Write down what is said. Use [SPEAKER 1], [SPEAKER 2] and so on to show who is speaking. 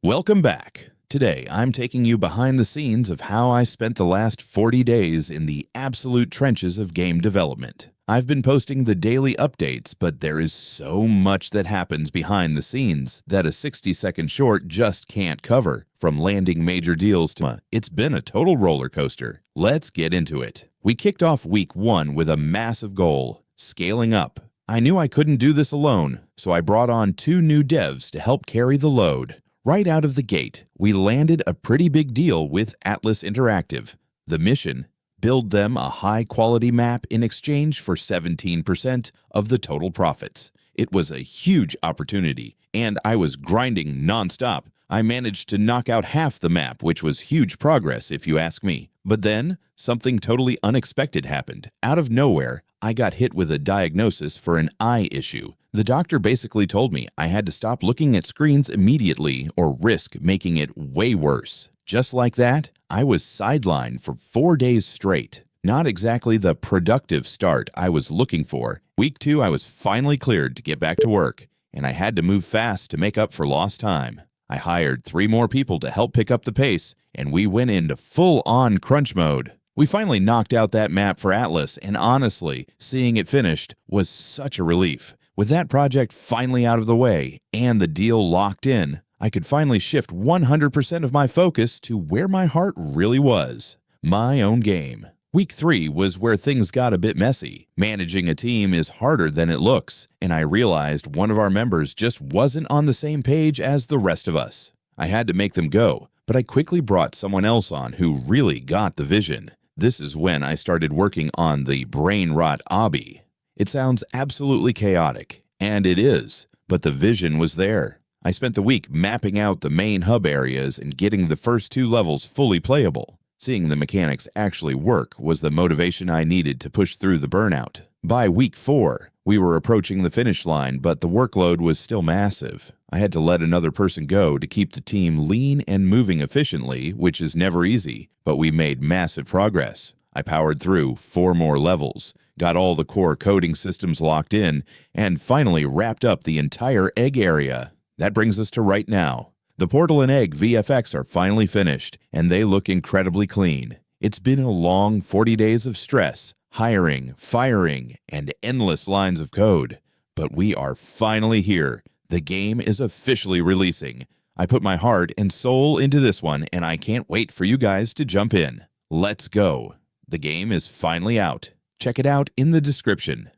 [SPEAKER 1] Welcome back. Today, I'm taking you behind the scenes of how I spent the last 40 days in the absolute trenches of game development. I've been posting the daily updates, but there is so much that happens behind the scenes that a 60-second short just can't cover. From landing major deals to it's been a total roller coaster. Let's get into it. We kicked off week 1 with a massive goal: scaling up. I knew I couldn't do this alone, so I brought on 2 new devs to help carry the load. Right out of the gate, we landed a pretty big deal with Atlas Interactive. The mission: build them a high-quality map in exchange for 17% of the total profits. It was a huge opportunity, and I was grinding nonstop. I managed to knock out half the map, which was huge progress if you ask me. But then, something totally unexpected happened. Out of nowhere, I got hit with a diagnosis for an eye issue. The doctor basically told me I had to stop looking at screens immediately or risk making it way worse. Just like that, I was sidelined for 4 days straight. Not exactly the productive start I was looking for. Week 2, I was finally cleared to get back to work, and I had to move fast to make up for lost time. I hired 3 more people to help pick up the pace, and we went into full-on crunch mode. We finally knocked out that map for Atlas, and honestly, seeing it finished was such a relief. With that project finally out of the way and the deal locked in, I could finally shift 100% of my focus to where my heart really was: my own game. Week 3 was where things got a bit messy. Managing a team is harder than it looks, and I realized one of our members just wasn't on the same page as the rest of us. I had to make them go, but I quickly brought someone else on who really got the vision. This is when I started working on the brain rot obby. It sounds absolutely chaotic, and it is, but the vision was there. I spent the week mapping out the main hub areas and getting the first 2 levels fully playable. Seeing the mechanics actually work was the motivation I needed to push through the burnout. By week 4, we were approaching the finish line, but the workload was still massive. I had to let another person go to keep the team lean and moving efficiently, which is never easy, but we made massive progress. I powered through 4 more levels, got all the core coding systems locked in, and finally wrapped up the entire egg area. That brings us to right now. The portal and egg VFX are finally finished, and they look incredibly clean. It's been a long 40 days of stress, hiring, firing, and endless lines of code. But we are finally here. The game is officially releasing. I put my heart and soul into this one, and I can't wait for you guys to jump in. Let's go. The game is finally out. Check it out in the description.